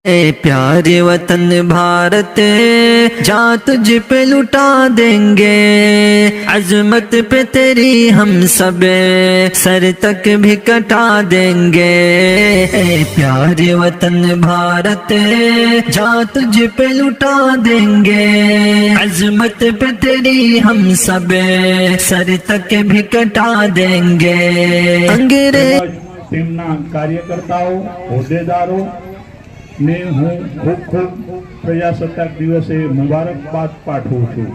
اے پیارے وطن بھارت جان تجھ پہ لٹا دیں گے، عظمت پہ تیری ہم سب سر تک بھی کٹا دیں گے۔ اے پیارے وطن بھارت جان تجھ پہ لٹا دیں گے، عظمت پہ تیری ہم سب سر تک بھی کٹا دیں گے۔ انگریز તેમના કાર્યકર્તાઓ હોદ્દેદારો ને હું ખૂબ ખૂબ પ્રજાસત્તાક દિવસે મુબારકબાદ પાઠવું છું।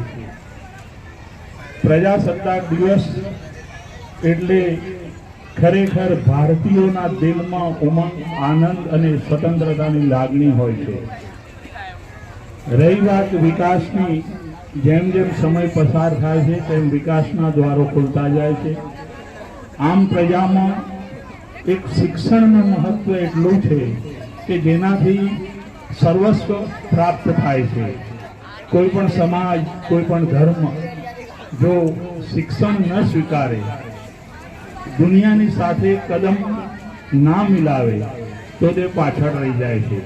પ્રજાસત્તાક દિવસ એટલે ખરેખર ભારતીયોના દિલમાં ઉમંગ, આનંદ અને સ્વતંત્રતાની લાગણી હોય છે। રહી વાત વિકાસની, જેમ જેમ સમય પસાર થાય છે તેમ વિકાસના દ્વારો ખુલતા જાય છે। આમ પ્રજામાં એક શિક્ષણનું મહત્વ એટલું છે કે જેનાથી સર્વસ્વ પ્રાપ્ત થાય છે। કોઈ પણ સમાજ, કોઈ પણ ધર્મ જો શિક્ષણ ન સ્વીકારે, દુનિયાની સાથે કદમ ના મિલાવે તો તે પાછળ રહી જાય છે।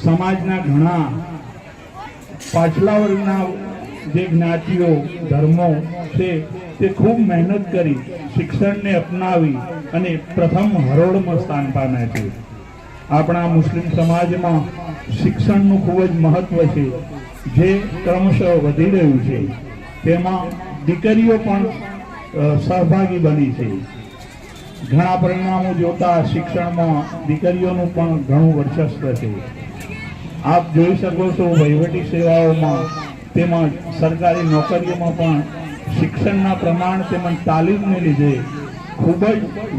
સમાજના ઘણા પાછલા વર્ગના જે જ્ઞાતિઓ, ધર્મો છે તે ખૂબ મહેનત કરી શિક્ષણને અપનાવી અને પ્રથમ હરોળમાં સ્થાન પામે છે। આપણા મુસ્લિમ સમાજમાં શિક્ષણનું ખૂબ જ મહત્વ છે, જે ક્રમશઃ વધી રહ્યું છે। તેમાં દીકરીઓ પણ સહભાગી બની છે। ઘણા પરિણામો જોતા શિક્ષણમાં દીકરીઓનું પણ ઘણું વર્ચસ્વ છે। આપ જોઈ શકો છો વહીવટી સેવાઓમાં તેમજ સરકારી નોકરીઓમાં પણ શિક્ષણના પ્રમાણ તેમજ તાલીમને લીધે ખૂબ જ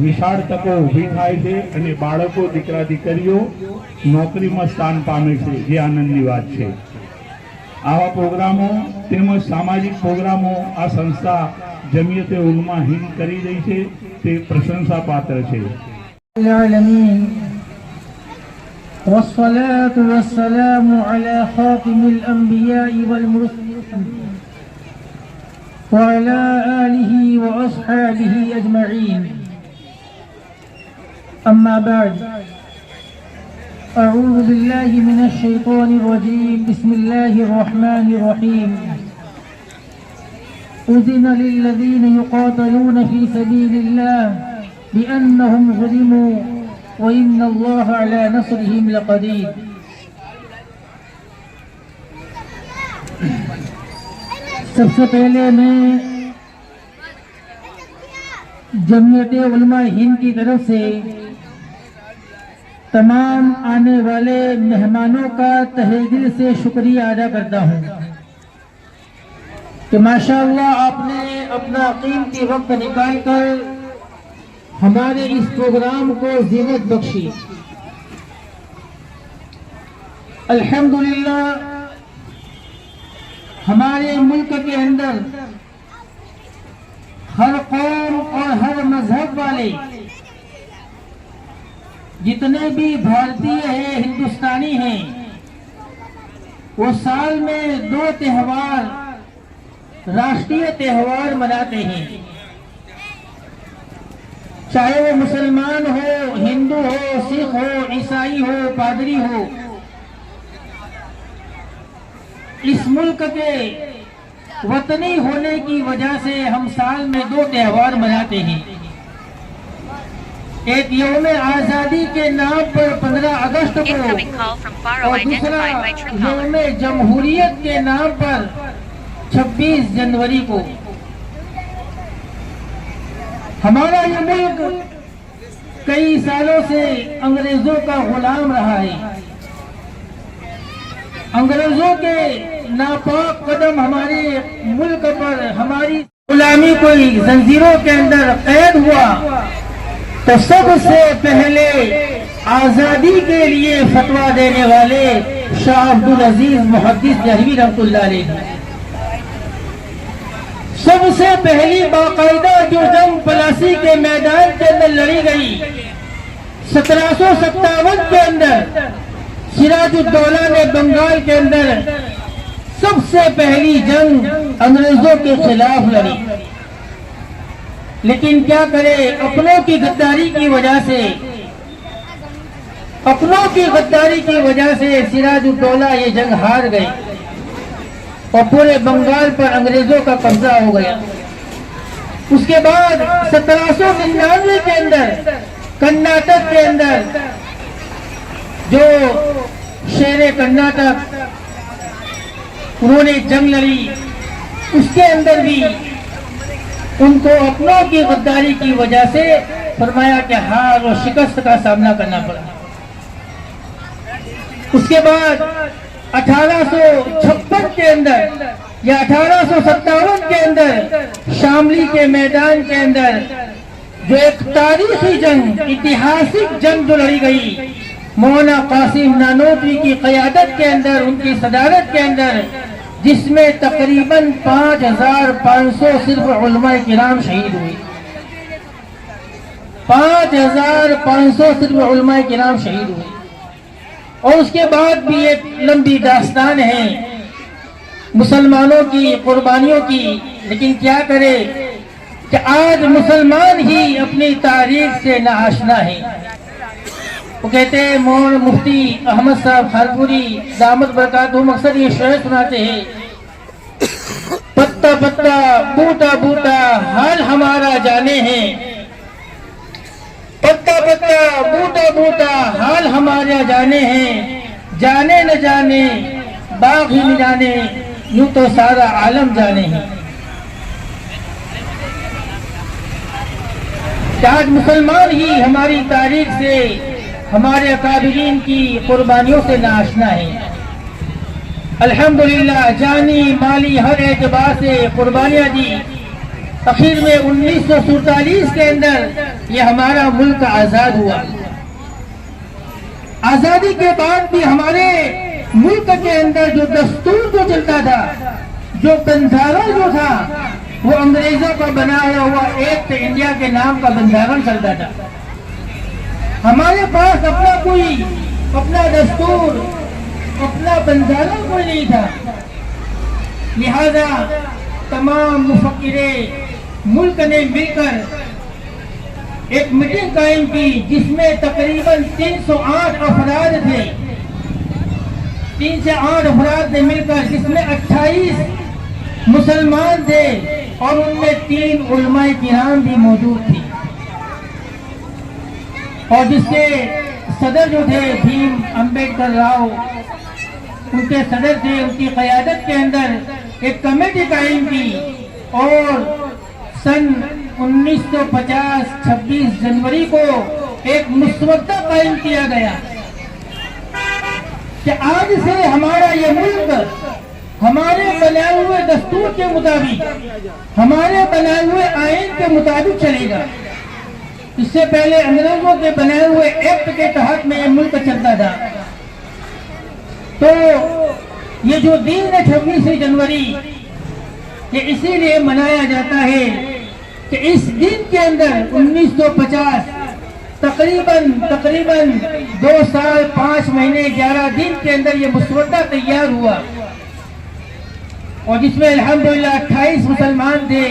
વિશાળ તકો ઊભી થાય છે અને બાળકો, દીકરા દીકરીઓ નોકરીમાં સ્થાન પામે છે, જે આનંદની વાત છે। આવા પ્રોગ્રામો તેમજ સામાજિક પ્રોગ્રામો આ સંસ્થા જમિયતે ઉલમા હિન્દ કરી રહી છે, તે પ્રશંસાપાત્ર છે। والصلاة والسلام على خاتم الأنبياء والمرسلين وعلى آله وأصحابه أجمعين، أما بعد، أعوذ بالله من الشيطان الرجيم، بسم الله الرحمن الرحيم۔ أذن للذين يقاتلون في سبيل الله بأنهم ظلموا وإن الله على نصرهم لقدير۔ سب سے پہلے میں جمعیت علماء ہند کی طرف سے تمام آنے والے مہمانوں کا تہہ دل سے شکریہ ادا کرتا ہوں کہ ماشاءاللہ آپ نے اپنا قیمتی وقت نکال کر ہمارے اس پروگرام کو زینت بخشی۔ الحمدللہ ہمارے ملک کے اندر ہر قوم اور ہر مذہب والے جتنے بھی بھارتی ہیں، ہندوستانی ہیں، وہ سال میں 2 تہوار، راشٹریہ تہوار مناتے ہیں، چاہے وہ مسلمان ہو، ہندو ہو، سکھ ہو، عیسائی ہو، پادری ہو۔ اس ملک کے وطنی ہونے کی وجہ سے ہم سال میں 2 تہوار مناتے ہیں۔ ایک یوم آزادی کے نام پر 15 اگست کو، اور دوسرا یوم جمہوریت کے نام پر 26 جنوری کو۔ ہمارا یہ ملک کئی سالوں سے انگریزوں کا غلام رہا ہے۔ انگریزوں کے ناپاک قدم ہمارے ملک پر، ہماری غلامی کوئی زنجیروں کے اندر قید ہوا تو سب سے پہلے آزادی کے لیے فتویٰ دینے والے شاہ عبدالعزیز محدث دہلوی رحمۃ اللہ علیہ، سب سے پہلی باقاعدہ جو جنگ پلاسی کے میدان کے اندر لڑی گئی 1757 کے اندر، سراج الدولہ نے بنگال کے اندر سب سے پہلی جنگ انگریزوں کے خلاف لڑی۔ لیکن کیا کرے، اپنوں کی غداری کی وجہ سے اپنوں کی غداری کی وجہ سے سراج الدولہ یہ جنگ ہار گئی اور پورے بنگال پر انگریزوں کا قبضہ ہو گیا۔ اس کے بعد 1799 کے اندر کرناٹک کے اندر جو شیر کرناٹک انہوں نے جنگ لڑی، اس کے اندر بھی ان کو اپنوں کی غداری کی وجہ سے فرمایا کہ ہار اور شکست کا سامنا کرنا پڑا۔ اس کے بعد 1856 کے اندر یا 1857 کے اندر شاملی کے میدان کے اندر جو ایک تاریخی جنگ، اتہاسک جنگ جو لڑی گئی، مولانا قاسم نانوتوی کی قیادت کے اندر، ان کی صدارت کے اندر، جس میں تقریباً 5500 صرف علماء کرام شہید ہوئے۔ 5500 صرف علماء کرام شہید ہوئے۔ اور اس کے بعد بھی ایک لمبی داستان ہے مسلمانوں کی قربانیوں کی، لیکن کیا کرے کہ آج مسلمان ہی اپنی تاریخ سے ناآشنا ہے۔ وہ کہتے ہیں مولانا مفتی احمد صاحب خارپوری دامت برکاتہم اکثر یہ شعر سناتے ہیں، پتا پتا بوٹا بوٹا حال ہمارا جانے ہیں، پتا پتا بوٹا بوٹا حال ہمارا جانے ہیں، جانے نہ جانے باغ ہی نہ جانے یوں تو سارا عالم جانے ہیں۔ آج مسلمان ہی ہماری تاریخ سے، ہمارے اکابرین کی قربانیوں سے ناآشنا ہے۔ الحمدللہ جانی مالی ہر اعتبار سے قربانیاں دی۔ اخیر میں 1947 کے اندر یہ ہمارا ملک آزاد ہوا۔ آزادی کے بعد بھی ہمارے ملک کے اندر جو دستور جو چلتا تھا، جو بندھارن جو تھا، وہ انگریزوں کا بنایا ہوا ایکٹ انڈیا کے نام کا بندھارن چلتا تھا۔ ہمارے پاس اپنا دستور، اپنا بندھارن کوئی نہیں تھا۔ لہذا تمام مفکرے ملک نے مل کر ایک میٹنگ قائم کی، جس میں تقریباً 308 افراد تھے، 3 سے 8 افراد نے مل کر، جس میں 28 مسلمان تھے اور ان میں 3 علماء کرام بھی موجود تھی، اور جس کے صدر جو تھے بھیم امبیڈکر راؤ، ان کے صدر تھے۔ ان کی قیادت کے اندر ایک کمیٹی قائم کی اور سن 1950 26 جنوری کو ایک مسودہ قائم کیا گیا کہ آج سے ہمارا یہ ملک ہمارے بنائے ہوئے دستور کے مطابق، ہمارے بنائے ہوئے آئین کے مطابق چلے گا۔ اس سے پہلے انگریزوں کے بنائے ہوئے ایکٹ کے تحت میں یہ ملک چلتا تھا۔ تو یہ جو دن ہے 26 جنوری، یہ اسی لیے منایا جاتا ہے کہ اس دن کے اندر 1950 تقریباً 2 سال 5 مہینے 11 دن کے اندر یہ مسودہ تیار ہوا، اور جس میں الحمدللہ 28 مسلمان تھے،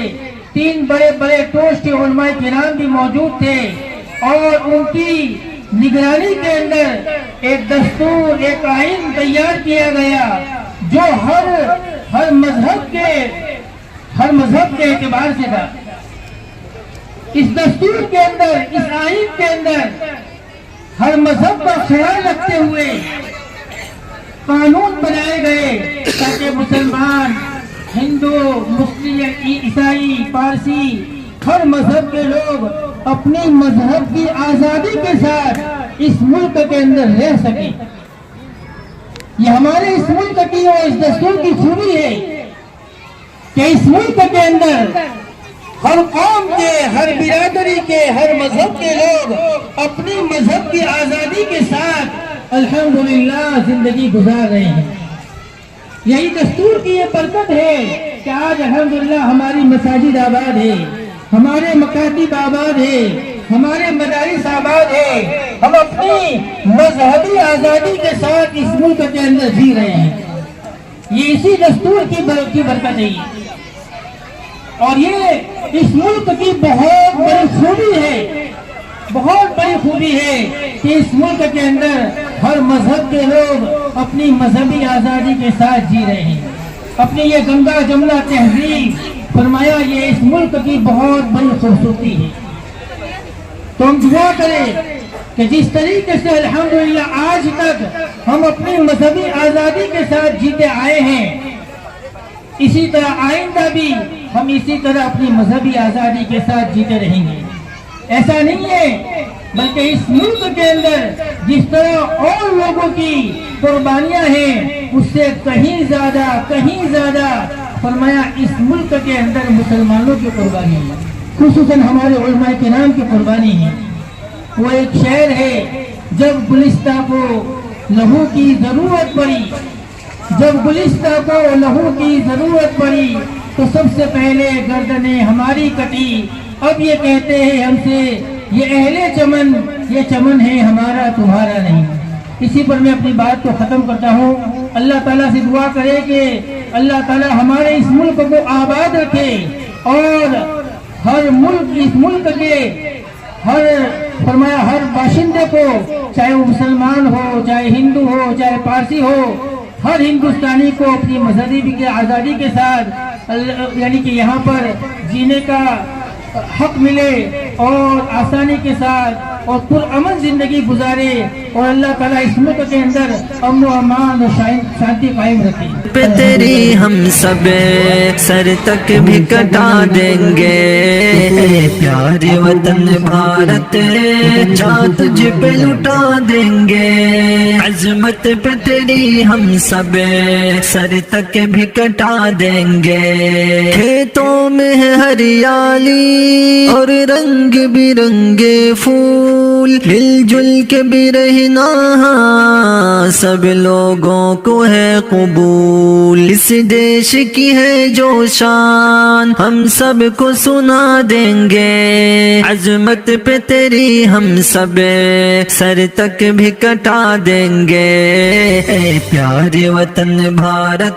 3 بڑے بڑے ٹوسٹ علماء کرام بھی موجود تھے، اور ان کی نگرانی کے اندر ایک دستور، ایک آئین تیار کیا گیا جو ہر مذہب کے اعتبار سے تھا۔ اس دستور کے اندر، اس آئین کے اندر ہر مذہب کا خیال رکھتے ہوئے قانون بنائے گئے تاکہ مسلمان، ہندو، مسلم، عیسائی، پارسی، ہر مذہب کے لوگ اپنی مذہب کی آزادی کے ساتھ اس ملک کے اندر رہ سکیں۔ یہ ہمارے اس ملک کی اور اس دستور کی خوبی ہے کہ اس ملک کے اندر ہر قوم کے، ہر برادری کے، ہر مذہب کے لوگ اپنی مذہب کی آزادی کے ساتھ الحمدللہ زندگی گزار رہے ہیں۔ یہی دستور کی یہ برکت ہے کہ آج الحمدللہ ہماری مساجد آباد ہے، ہمارے مکاتب آباد ہے، ہمارے مدارس آباد ہے، ہم اپنی مذہبی آزادی کے ساتھ اس ملک کے اندر جی رہے ہیں۔ یہ اسی دستور کی برکت ہے، اور یہ اس ملک کی بہت بڑی خوبی ہے بہت بڑی خوبی ہے کہ اس ملک کے اندر ہر مذہب کے لوگ اپنی مذہبی آزادی کے ساتھ جی رہے ہیں. اپنی یہ گنگا جمنا تہذیب فرمایا یہ اس ملک کی بہت بڑی خوبصورتی ہے. تو ہم دعا کریں کہ جس طریقے سے الحمدللہ آج تک ہم اپنی مذہبی آزادی کے ساتھ جیتے آئے ہیں، اسی طرح آئندہ بھی ہم اسی طرح اپنی مذہبی آزادی کے ساتھ جیتے رہیں گے. ایسا نہیں ہے بلکہ اس ملک کے اندر جس طرح اور لوگوں کی قربانیاں ہیں اس سے کہیں زیادہ فرمایا اس ملک کے اندر مسلمانوں کی قربانی ہے، خصوصاً ہمارے علماء کرام کی قربانی ہے. وہ ایک شعر ہے، جب گلستہ کو لہو کی ضرورت پڑی، جب گلستہ کو لہو کی ضرورت پڑی تو سب سے پہلے گردنیں ہماری کٹی. اب یہ کہتے ہیں ہم سے یہ اہل چمن، یہ چمن ہے ہمارا تمہارا نہیں. اسی پر میں اپنی بات کو ختم کرتا ہوں. اللہ تعالیٰ سے دعا کرے کہ اللہ تعالیٰ ہمارے اس ملک کو آباد رکھے اور ہر ملک اس ملک کے ہر باشندے کو، چاہے وہ مسلمان ہو، چاہے ہندو ہو، چاہے پارسی ہو، ہر ہندوستانی کو اپنی مذہبی آزادی کے ساتھ یعنی کہ یہاں پر جینے کا حق ملے اور آسانی کے ساتھ اور پرامن زندگی گزارے اور اللہ تعالیٰ اس ملک کے اندر امن و امان اور شانتی قائم رکھے. پہ تیری ہم سب سر تک بھی کٹا دیں گے، پیارے وطن بھارت جان تجھ پہ لٹا دیں گے. عظمت پہ تیری ہم سب سر تک بھی کٹا دیں گے. کھیتوں میں ہے ہریالی اور رنگ برنگے پھول، مل جل کے بھی رہنا سب لوگوں کو ہے قبول. اس دیش کی ہے جو شان ہم سب کو سنا دیں گے. عظمت پہ تیری ہم سب سر تک بھی کٹا دیں گے. اے پیارے وطن بھارت